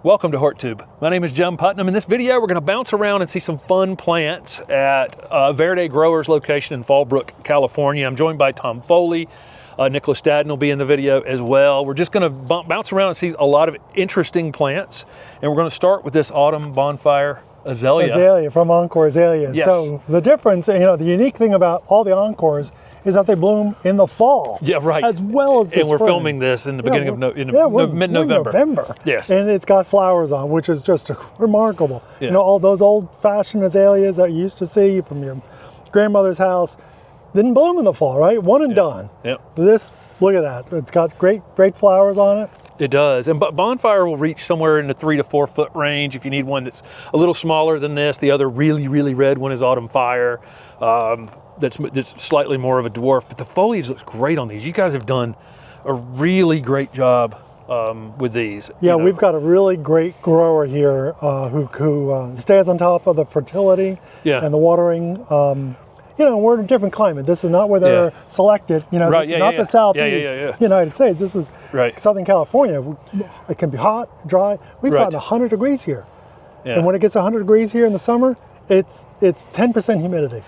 Welcome to HortTube. My name is Jim Putnam. In this video, we're going to bounce around and see some fun plants at Everde Growers location in Fallbrook, California. I'm joined by Tom Foley. Nicholas Stadden will be in the video as well. We're just going to bounce around and see a lot of interesting plants. And we're going to start with this autumn bonfire azalea. Azalea from Encore Azaleas. Yes. So the difference, the unique thing about all the Encores is that they bloom in the fall. Yeah, right. As well as the spring. And we're filming this in the beginning of mid-November. Yes. And it's got flowers on, which is just remarkable. Yeah. All those old-fashioned azaleas that you used to see from your grandmother's house didn't bloom in the fall, right? One and done. Yep. This, look at that. It's got great flowers on it. It does, and Bonfire will reach somewhere in the 3 to 4 foot range if you need one that's a little smaller than this. The other really red one is Autumn Fire. That's slightly more of a dwarf, but the foliage looks great on these. You guys have done a really great job with these. Yeah, we've got a really great grower here who stays on top of the fertility and the watering. We're in a different climate. This is not where they're selected. This is not the Southeast United States. This is Southern California. It can be hot, dry. We've gotten 100 degrees here. Yeah. And when it gets 100 degrees here in the summer, it's 10% humidity.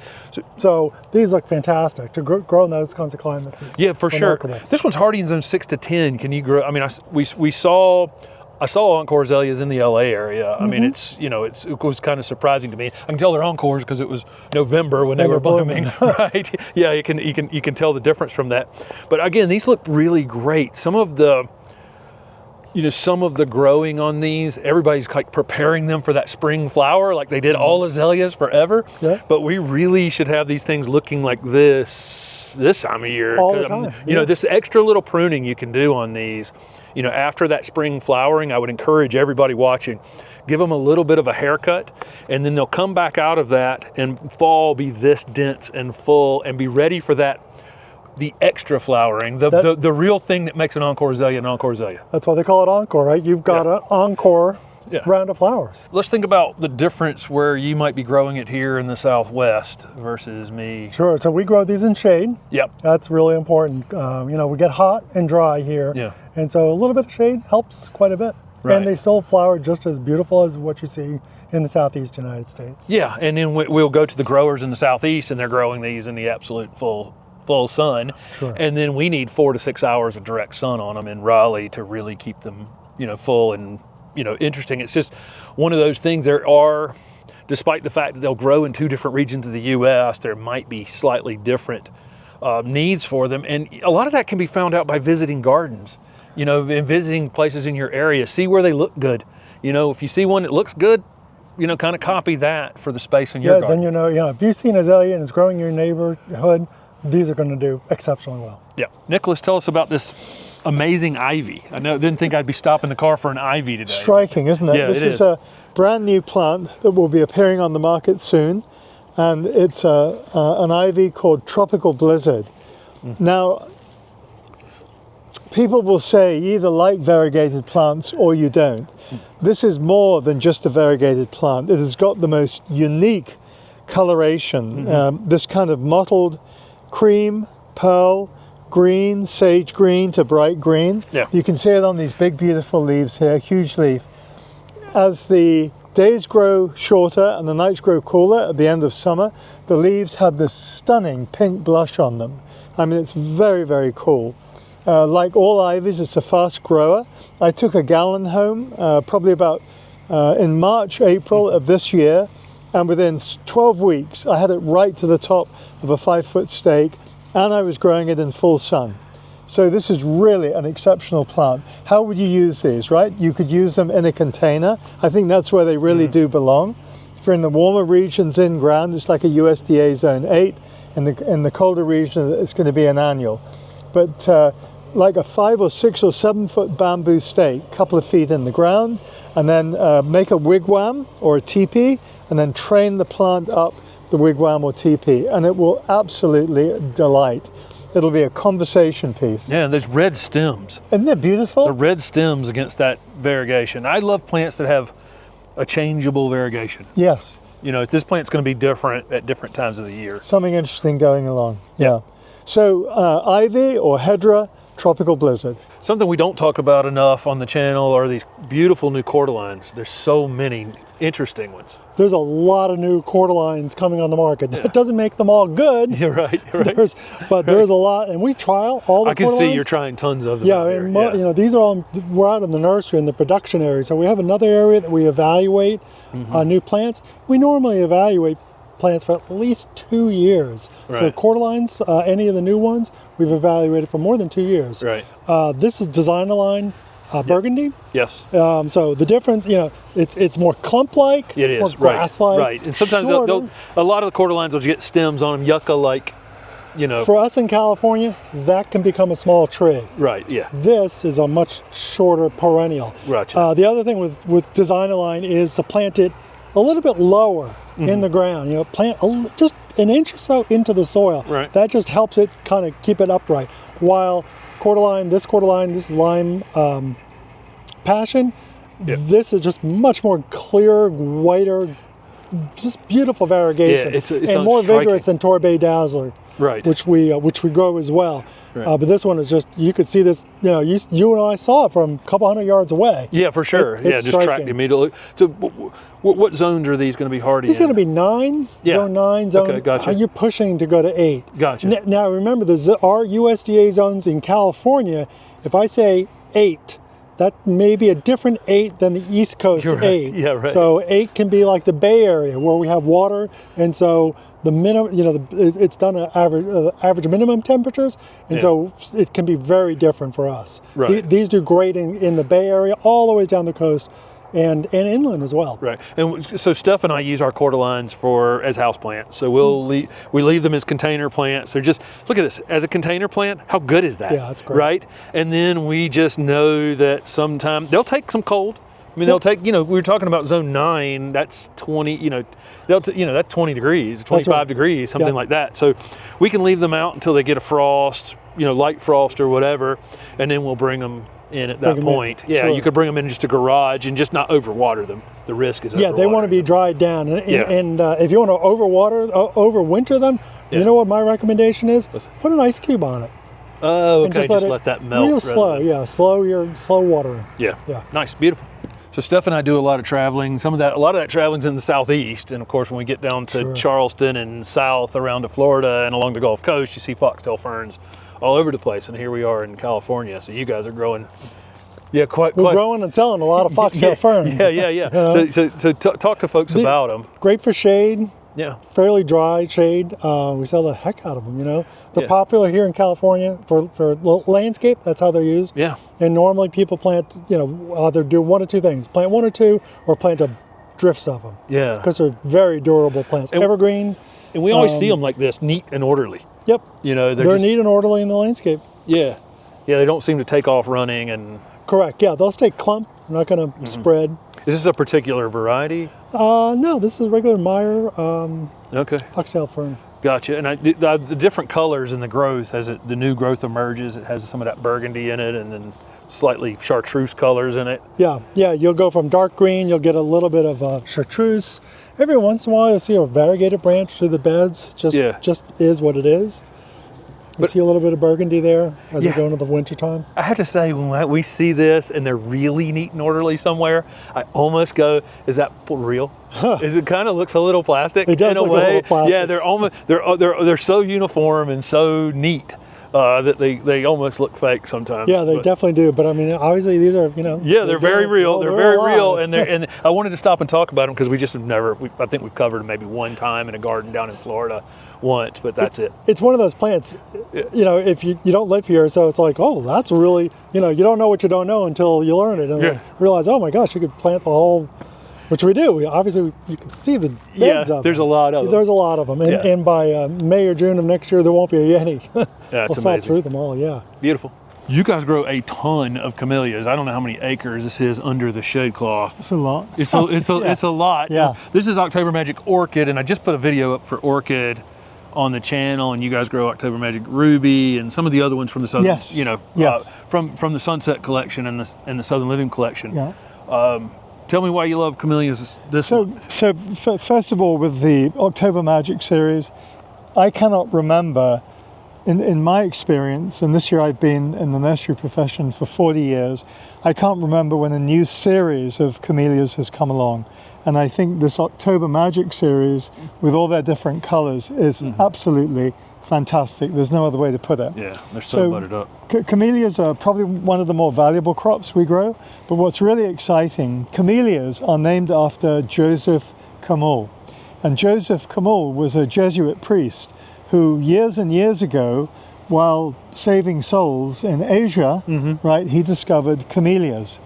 So these look fantastic to grow in those kinds of climates. Yeah, for remarkable. Sure. This one's hardy in zone 6 to 10. Can you grow? I mean, I saw Encore Azaleas in the LA area. I mean, it was kind of surprising to me. I can tell they're Encores because it was November when they were blooming, right? Yeah, you can tell the difference from that. But again, these look really great. Some of the growing on these, everybody's like preparing them for that spring flower, like they did all azaleas forever. Yeah. But we really should have these things looking like this time of year. All the time. This extra little pruning you can do on these. After that spring flowering, I would encourage everybody watching, give them a little bit of a haircut, and then they'll come back out of that and fall be this dense and full and be ready for the extra flowering, the real thing that makes an Encore Azalea an Encore Azalea. That's why they call it Encore, right? You've got an Encore round of flowers. Let's think about the difference where you might be growing it here in the Southwest versus me. Sure, so we grow these in shade. Yep. That's really important. We get hot and dry here. Yeah. And so a little bit of shade helps quite a bit. Right. And they still flower just as beautiful as what you see in the Southeast United States. Yeah, and then we'll go to the growers in the Southeast and they're growing these in the absolute full sun. Sure. And then we need 4 to 6 hours of direct sun on them in Raleigh to really keep them, full and, interesting. It's just one of those things. There are, despite the fact that they'll grow in 2 different regions of the U.S., there might be slightly different needs for them. And a lot of that can be found out by visiting gardens, and visiting places in your area. See where they look good. If you see one that looks good, kind of copy that for the space in your garden. Then if you see an azalea and it's growing in your neighborhood, these are going to do exceptionally well. Yeah. Nicholas, tell us about this amazing ivy. I didn't think I'd be stopping the car for an ivy today. Striking, isn't it? Yeah, this is a brand new plant that will be appearing on the market soon. And it's an ivy called Tropical Blizzard. Now, people will say you either like variegated plants or you don't. This is more than just a variegated plant. It has got the most unique coloration, this kind of mottled cream, pearl, green, sage green to bright green. Yeah. You can see it on these big, beautiful leaves here, huge leaf. As the days grow shorter and the nights grow cooler at the end of summer, the leaves have this stunning pink blush on them. I mean, it's very, very cool. Like all ivies, it's a fast grower. I took a gallon home probably about in March, April of this year, and within 12 weeks, I had it right to the top of a 5-foot stake, and I was growing it in full sun. So this is really an exceptional plant. How would you use these, right? You could use them in a container. I think that's where they really do belong. If you're in the warmer regions in ground, it's like a USDA zone 8. In the colder region, it's going to be an annual. But like a 5 or 6 or 7 foot bamboo stake, a couple of feet in the ground, and then make a wigwam or a teepee, and then train the plant up the wigwam or teepee, and it will absolutely delight. It'll be a conversation piece. Yeah, and there's red stems. Isn't that beautiful? The red stems against that variegation. I love plants that have a changeable variegation. Yes. This plant's going to be different at different times of the year. Something interesting going along. Yeah. So ivy or hedera, tropical blizzard. Something we don't talk about enough on the channel are these beautiful new Cordalines. There's so many interesting ones. There's a lot of new Cordalines coming on the market. That doesn't make them all good. You're right. You're right. There's a lot, and we trial all the Cordalines. I can see you're trying tons of them. Yeah, and yes. you know, these are all, we're out in the nursery in the production area. So we have another area that we evaluate new plants. We normally evaluate plants for at least 2 years. Right. So Cordalines, any of the new ones, we've evaluated for more than 2 years. Right. This is Design-A-Line Burgundy. Yes. So the difference, you know, it's more clump-like, It is. more grass-like. Right. And sometimes a lot of the Cordalines will get stems on them, yucca-like, you know. For us in California, that can become a small tree. Right. Yeah. This is a much shorter perennial. Gotcha. The other thing with Design-A-Line is to plant it a little bit lower in the ground. You know, plant just an inch or so into the soil. Right. That just helps it kind of keep it upright. While Cordaline, this is Lime Passion. Yep. This is just much more clear, whiter, just beautiful variegation. Yeah, it's and more vigorous than Torbay Dazzler. Right. Which we grow as well. Right. But this one is just, you could see this, you know, you and I saw it from a couple hundred yards away. Yeah, for sure. It's just tracked immediately. So what zones are these going to be hardy in? These are going to be 9, zone 9, zone. Okay, gotcha. You're pushing to go to 8. Gotcha. Now remember, our USDA zones in California, if I say 8, that may be a different 8 than the East Coast You're 8. right. Yeah, right. So 8 can be like the Bay Area where we have water, and so the minimum, you know, it's done at average minimum temperatures, and so it can be very different for us. Right. These do great in the Bay Area, all the way down the coast, and inland as well. Right. And so Steph and I use our Cordalines as houseplants. So we leave them as container plants. They're just, look at this, as a container plant, how good is that? Yeah, that's great. Right? And then we just know that sometime they'll take some cold. I mean, they'll take, you know, we were talking about zone 9, that's 20, you know, that's 20 degrees, 25 degrees, something like that. So we can leave them out until they get a frost, you know, light frost or whatever, and then we'll bring them in at that point. Yeah, sure. You could bring them in just a garage and just not overwater them. The risk is they want to be dried down. And if you want to overwinter them, you know what my recommendation is? Put an ice cube on it. Oh, okay, just let that melt. Real slow, slow watering. Yeah, nice, beautiful. So Steph and I do a lot of traveling. A lot of that traveling's in the southeast, and of course, when we get down to Charleston and south around to Florida and along the Gulf Coast, you see foxtail ferns all over the place. And here we are in California. So you guys are growing, we're growing and selling a lot of foxtail ferns. Yeah. So talk to folks about them. Great for shade. Yeah. Fairly dry shade. We sell the heck out of them, you know. They're popular here in California for landscape. That's how they're used. Yeah. And normally people plant, you know, either do one or two things. Plant 1 or 2 or plant drifts of them. Yeah. Because they're very durable plants. Evergreen. And we always see them like this, neat and orderly. Yep. You know, they're neat and orderly in the landscape. Yeah. Yeah, they don't seem to take off running and... Correct. Yeah, they'll stay clump. They're not going to spread. Is this a particular variety? No, this is regular Meyer Foxtail Fern. Gotcha. And the different colors in the growth, as the new growth emerges, it has some of that burgundy in it and then slightly chartreuse colors in it. Yeah, you'll go from dark green, you'll get a little bit of chartreuse. Every once in a while you'll see a variegated branch through the beds. Just is what it is. You see a little bit of burgundy there as you go into the winter time. I have to say, when we see this and they're really neat and orderly somewhere, I almost go, is that real? It kind of looks a little plastic. It does look a little plastic. Yeah, they're so uniform and so neat that they almost look fake sometimes. Yeah, they definitely do. But I mean, obviously these are, you know. Yeah, they're very real. They're very real, and I wanted to stop and talk about them because we just have never. I think we've covered them maybe one time in a garden down in Florida. Once, but that's it. It's one of those plants, you know, if you don't live here, so it's like, oh, that's really, you know, you don't know what you don't know until you learn it and realize, oh my gosh, you could plant the whole, which we do. Obviously, you can see the beds of them. There's a lot of them. There's a lot of them. And by May or June of next year, there won't be a Yeti. We'll saw through them all, Beautiful. You guys grow a ton of camellias. I don't know how many acres this is under the shade cloth. It's a lot. It's a lot. Yeah. This is October Magic Orchid, and I just put a video up for Orchid on the channel, and you guys grow October Magic Ruby and some of the other ones from the Southern, you know, from the Sunset Collection and the Southern Living Collection. Yeah. Tell me why you love camellias this month. So first of all, with the October Magic series, I cannot remember in my experience, and this year I've been in the nursery profession for 40 years, I can't remember when a new series of camellias has come along. And I think this October Magic series, with all their different colors, is absolutely fantastic. There's no other way to put it. Yeah, they're so buttered up. Camellias are probably one of the more valuable crops we grow. But what's really exciting, camellias are named after Joseph Camul. And Joseph Camul was a Jesuit priest who years and years ago, while saving souls in Asia, right, he discovered camellias.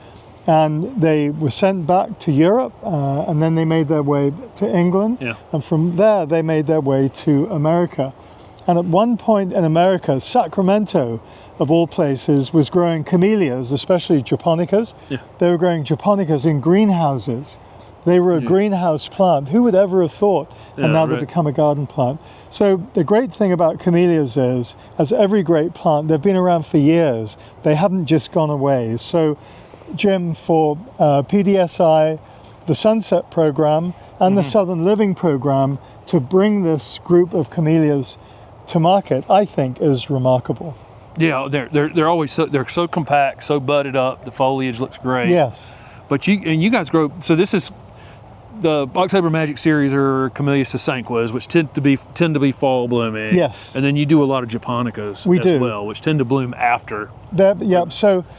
And they were sent back to Europe, and then they made their way to England. Yeah. And from there, they made their way to America. And at one point in America, Sacramento, of all places, was growing camellias, especially japonicas. Yeah. They were growing japonicas in greenhouses. They were a greenhouse plant. Who would ever have thought? And now they become a garden plant. So the great thing about camellias is, as every great plant, they've been around for years. They haven't just gone away. So, Jim, for PDSI, the Sunset Program, and the Southern Living Program, to bring this group of camellias to market, I think is remarkable. Yeah, they're always they're so compact, so budded up. The foliage looks great. Yes. But you guys grow. So this is the October Magic series are Camellia sasanquas, which tend to be fall blooming. Yes. And then you do a lot of japonicas as well, which tend to bloom after.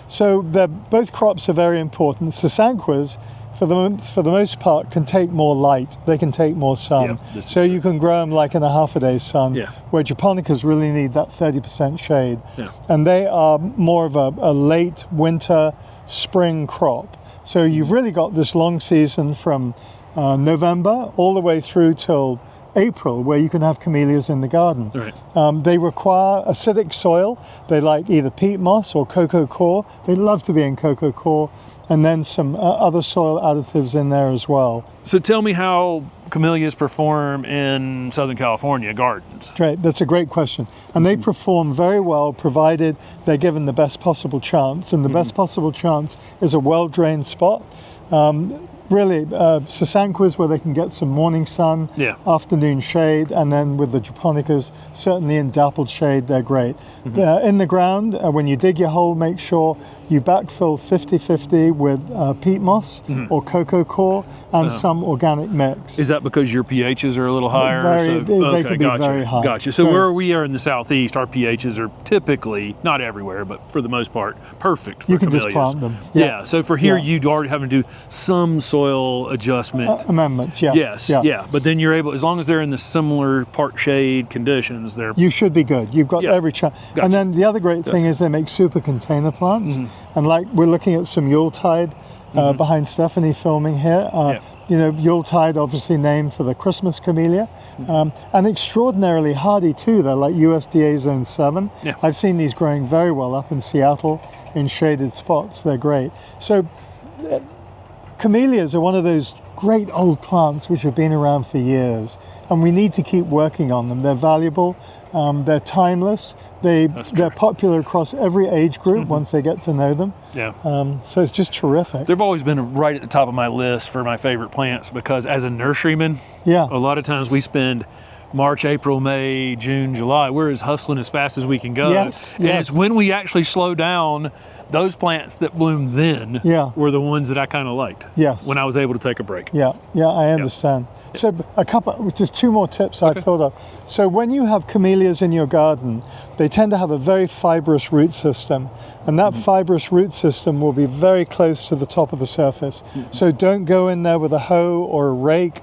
So both crops are very important. Sasanquas, for the most part, can take more light. They can take more sun. Yeah, so you can grow them like in a half a day's sun, where japonicas really need that 30% shade. Yeah. And they are more of a late winter, spring crop. So you've really got this long season from November all the way through till April, where you can have camellias in the garden. Right. They require acidic soil. They like either peat moss or cocoa coir. They love to be in cocoa coir, and then some other soil additives in there as well. So tell me how camellias perform in Southern California gardens. Great, that's a great question. And they perform very well, provided they're given the best possible chance. And the best possible chance is a well-drained spot. Really, sasanquas where they can get some morning sun, afternoon shade, and then with the japonicas, certainly in dappled shade, they're great. In the ground, when you dig your hole, make sure you backfill 50-50 with peat moss or cocoa coir and some organic mix. Is that because your pHs are a little higher? They could be very high. Gotcha. So where we are in the southeast, our pHs are typically, not everywhere, but for the most part, perfect for You can camellias. just plant them. Yeah. So for here, you'd already having to do some soil adjustment. Amendments, Yes, but then you're able, as long as they're in the similar part shade conditions, you should be good. You've got every chance. Gotcha. And then the other great thing is they make super container plants. And like we're looking at some Yuletide behind Stephanie filming here. You know, Yuletide obviously named for the Christmas camellia, and extraordinarily hardy too. They're like USDA Zone 7. Yeah. I've seen these growing very well up in Seattle in shaded spots. They're great. So camellias are one of those great old plants which have been around for years, and we need to keep working on them. They're valuable, they're timeless, they're popular across every age group once they get to know them. Yeah. So it's just terrific. They've always been right at the top of my list for my favorite plants, because as a nurseryman, a lot of times we spend March, April, May, June, July, we're as hustling as fast as we can go. And it's when we actually slow down. Those plants that bloomed then were the ones that I kind of liked when I was able to take a break. Yeah, I understand. So just two more tips I've thought of. So when you have camellias in your garden, they tend to have a very fibrous root system, and that fibrous root system will be very close to the top of the surface. So don't go in there with a hoe or a rake,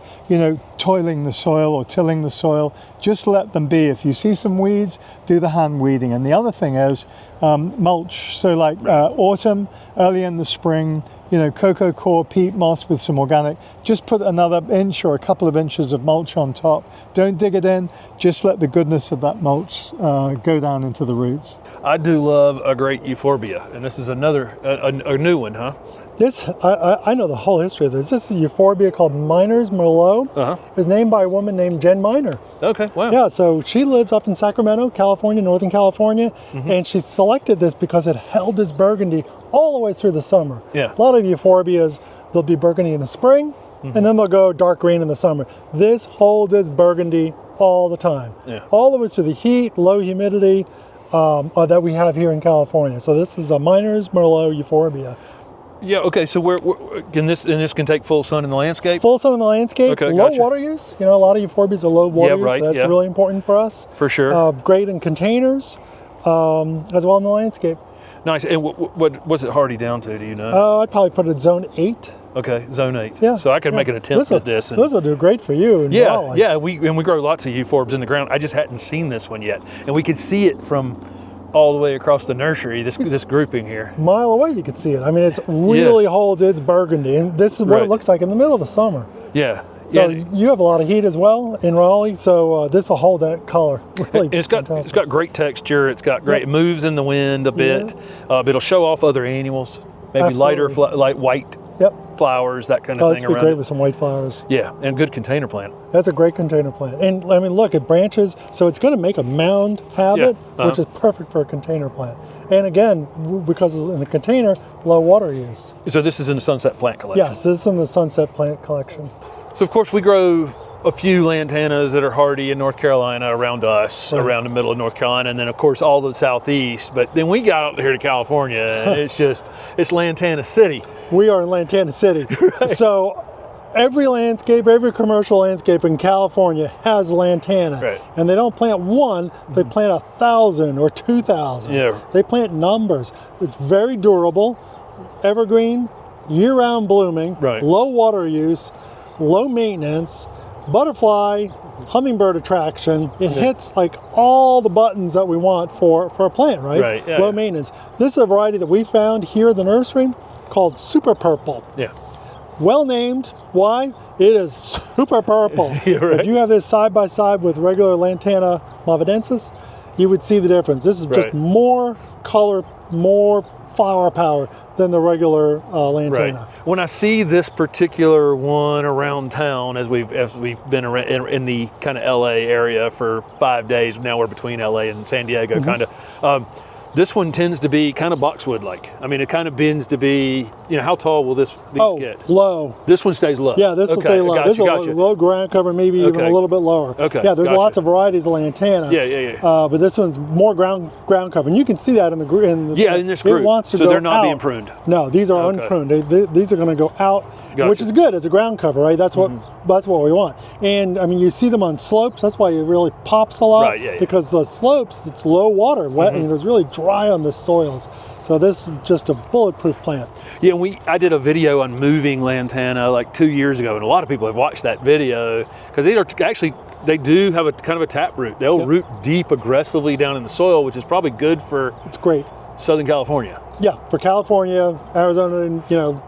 toiling the soil or tilling the soil. Just let them be. If you see some weeds, do the hand weeding. And the other thing is mulch. So like autumn, early in the spring, cocoa coir, peat moss with some organic. Just put another inch or a couple of inches of mulch on top. Don't dig it in. Just let the goodness of that mulch go down into the roots. I do love a great Euphoria, and this is another a new one, huh? This, I know the whole history of this. This is a Euphoria called Miner's Merlot. It was named by a woman named Jen Miner. Okay, wow. Yeah, so she lives up in Sacramento, California, Northern California, and she selected this because it held its burgundy all the way through the summer. Yeah. A lot of Euphorbias, they'll be burgundy in the spring, and then they'll go dark green in the summer. This holds its burgundy all the time. Yeah. All of it's to the heat, low humidity that we have here in California. So this is a Miners Merlot Euphoria. Yeah. Okay. So where can this can take full sun in the landscape? Full sun in the landscape. Okay, low gotcha. water use. You know, a lot of Euphorbias are low water use. Right, So that's really important for us. For sure. Great in containers, as well in the landscape. Nice. And what's it hardy down to? Do you know? I'd probably put it zone 8. Okay, zone 8. Yeah. So I could make an attempt at this. This will do great for you. In Raleigh. Yeah. We grow lots of euphorbs in the ground. I just hadn't seen this one yet, and we could see it from all the way across the nursery. This grouping here. A mile away, you can see it. I mean, it really holds its burgundy, and this is what it looks like in the middle of the summer. Yeah. So you have a lot of heat as well in Raleigh, so this will hold that color. Really, it's got great texture. It's got great. It moves in the wind a bit. It'll show off other annuals. Maybe Absolutely. lighter, light white. Flowers, that kind of thing. This would be great with some white flowers. Yeah, and good container plant. That's a great container plant. And I mean, look, it branches, so it's going to make a mound habit, which is perfect for a container plant. And again, because it's in a container, low water use. So this is in the Sunset Plant Collection? Yes, this is in the Sunset Plant Collection. So of course we grow a few lantanas that are hardy in North Carolina around us, around the middle of North Carolina, and then of course all the southeast. But then we got out here to California, and it's Lantana City. We are in Lantana City. Right. So every landscape, every commercial landscape in California has lantana. Right. And they don't plant one, they plant 1,000 or 2,000. Yeah. They plant numbers. It's very durable, evergreen, year-round blooming, low water use, low maintenance, butterfly, hummingbird attraction. It hits like all the buttons that we want for a plant, right? Low maintenance. This is a variety that we found here at the nursery called Super Purple. Yeah. Well named. Why? It is super purple. If you have this side by side with regular Lantana malvadensis, you would see the difference. This is just more color, more flower power than the regular lantana. When I see this particular one around town, as we've been in the kind of LA area for 5 days, now we're between LA and San Diego, kind of. This one tends to be kind of boxwood-like. I mean, it kind of bends to be, how tall will these get? Low. This one stays low. Yeah, this will stay low. This is a low ground cover, maybe even a little bit lower. Okay. Yeah, there's lots of varieties of lantana. Yeah. But this one's more ground cover, and you can see that in this group. It wants to so go they're not out. being pruned. No, these are unpruned. These are going to go out, which is good as a ground cover, right? That's what we want. And I mean, you see them on slopes. That's why it really pops a lot. Because the slopes, it's low water, wet, and it's really dry on the soils. So this is just a bulletproof plant. Yeah, I did a video on moving lantana like 2 years ago, and a lot of people have watched that video because they do have a kind of a tap root. They'll root deep aggressively down in the soil, which is probably good for Southern California. Yeah, for California, Arizona, and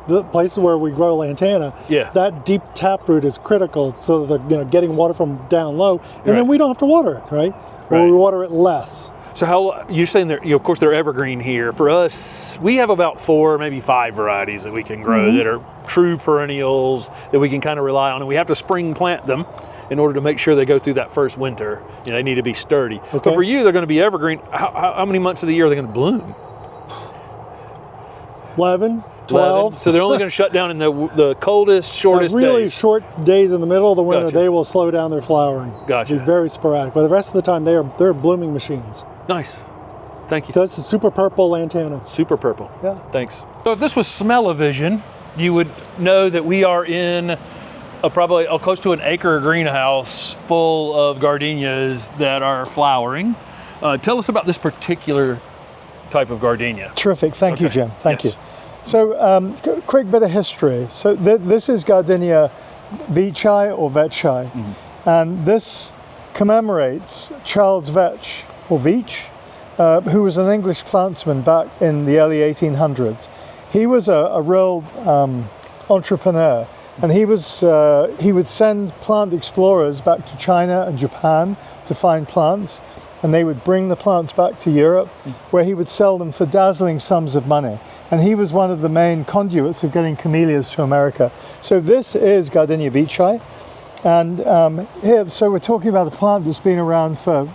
the places where we grow lantana, that deep taproot is critical so that they're getting water from down low, and then we don't have to water it, right? Or we water it less. So how you're saying of course they're evergreen here. For us, we have about 4, maybe 5 varieties that we can grow that are true perennials that we can kind of rely on, and we have to spring plant them in order to make sure they go through that first winter. They need to be sturdy. But for you, they're going to be evergreen. How many months of the year are they going to bloom? 11, 12. So they're only going to shut down in the coldest, shortest really days. Short days in the middle of the winter. They will slow down their flowering. Gotcha. Be very sporadic. But the rest of the time, they're blooming machines. Nice. Thank you. That's a super purple lantana. Super purple. Yeah. Thanks. So if this was smell-o-vision, you would know that we are in probably close to an acre greenhouse full of gardenias that are flowering. Tell us about this particular type of gardenia. Terrific. Thank you, Jim. Thank you. So quick bit of history. So this is Gardinia veitchi or vetchi, and this commemorates Charles Vetch, or Veitch, who was an English plantsman back in the early 1800s. He was a real entrepreneur, and he would send plant explorers back to China and Japan to find plants, and they would bring the plants back to Europe, where he would sell them for dazzling sums of money. And he was one of the main conduits of getting camellias to America. So this is Gardinia veitchi. And so we're talking about a plant that's been around for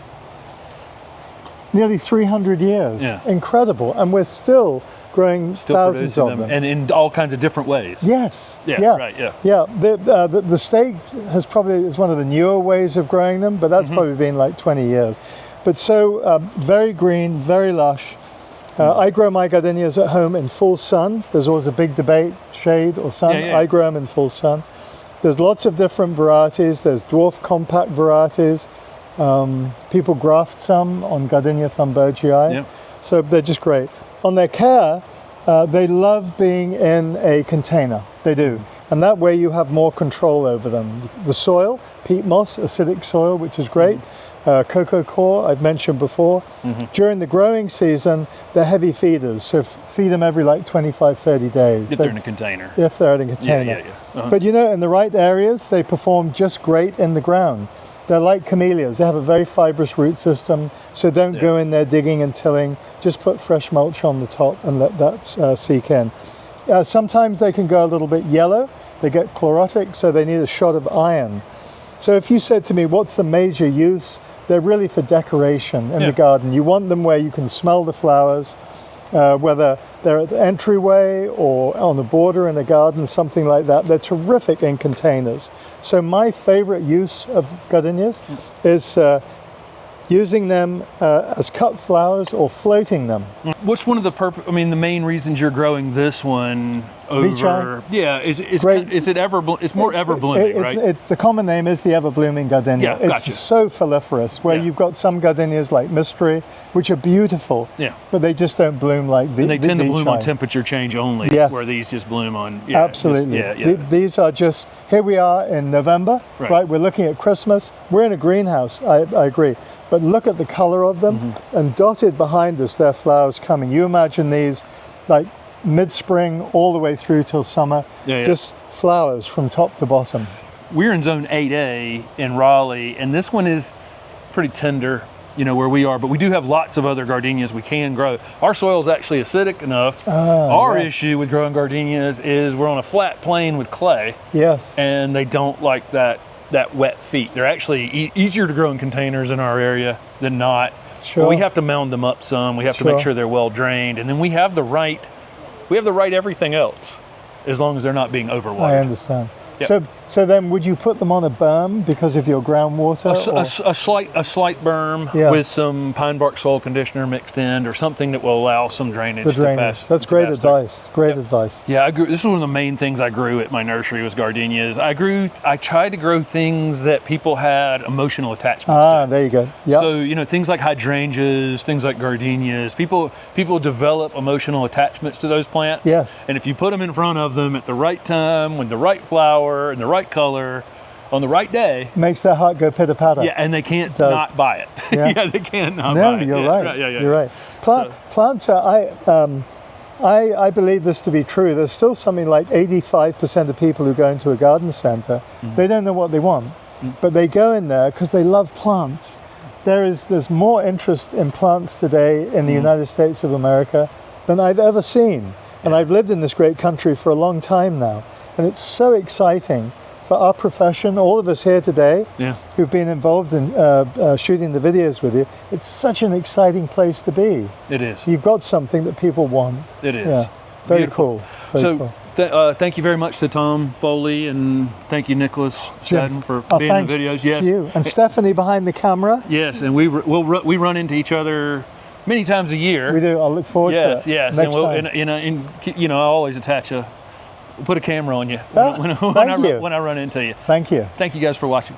nearly 300 years. Yeah. Incredible. And we're still growing thousands of them. And in all kinds of different ways. Yes. Yeah. Right. Yeah. Yeah. The stake is one of the newer ways of growing them, but that's probably been like 20 years. But so very green, very lush. I grow my gardenias at home in full sun. There's always a big debate, shade or sun. I grow them in full sun. There's lots of different varieties. There's dwarf compact varieties. People graft some on Gardinia thunbergii. So they're just great. On their care, they love being in a container. They do. And that way you have more control over them. The soil, peat moss, acidic soil, which is great. Cocoa coir, I've mentioned before. During the growing season, they're heavy feeders, so feed them every like 25, 30 days. If they're in a container. If they're in a container. But you know, in the right areas, they perform just great in the ground. They're like camellias. They have a very fibrous root system, so don't go in there digging and tilling. Just put fresh mulch on the top and let that seek in. Sometimes they can go a little bit yellow. They get chlorotic, so they need a shot of iron. So if you said to me, what's the major use? They're really for decoration in the garden. You want them where you can smell the flowers, whether they're at the entryway or on the border in a garden, something like that. They're terrific in containers. So my favorite use of gardenias is using them as cut flowers or floating them. What's one of the the main reasons you're growing this one over? Is it it's more ever blooming, right? The common name is the ever blooming gardenia. It's so proliferous. Where you've got some gardenias like Mystery, which are beautiful, but they just don't bloom like the. And they tend to bloom on temperature change only. Where these just bloom on. Absolutely. These are just. Here we are in November, right? We're looking at Christmas. We're in a greenhouse. I agree. But look at the color of them, and dotted behind us, there are flowers coming. You imagine these like mid-spring all the way through till summer, just flowers from top to bottom. We're in zone 8A in Raleigh, and this one is pretty tender, where we are, but we do have lots of other gardenias we can grow. Our soil is actually acidic enough. Our issue with growing gardenias is we're on a flat plain with clay. And they don't like that wet feet. They're actually easier to grow in containers in our area than not. But we have to mound them up some. We have to make sure they're well drained, and then we have the right everything else, as long as they're not being overwatered. I understand. So then would you put them on a berm because of your groundwater? A slight berm with some pine bark soil conditioner mixed in, or something that will allow some drainage. The drainage. That's great advice. Great advice. Yeah, this is one of the main things I grew at my nursery was gardenias. I tried to grow things that people had emotional attachments to. There you go. So things like hydrangeas, things like gardenias. People develop emotional attachments to those plants. And if you put them in front of them at the right time, with the right flower and the right color, on the right day, makes their heart go pitter patter. And they can't not buy it. They can't not buy it. You're right. You're right. Plants are. I believe this to be true. There's still something like 85% of people who go into a garden center, they don't know what they want, but they go in there because they love plants. There's more interest in plants today in the United States of America than I've ever seen, and I've lived in this great country for a long time now. And it's so exciting for our profession, all of us here today who've been involved in shooting the videos with you. It's such an exciting place to be. It is. You've got something that people want. It is. Very cool. Thank you very much to Tom Foley, and thank you, Nicholas Stadden, for being in the videos. To you. And Stephanie behind the camera. Yes, and we run into each other many times a year. We do. I look forward to it. Yes, next and I always attach We'll put a camera on you when I run into you. Thank you. Thank you guys for watching.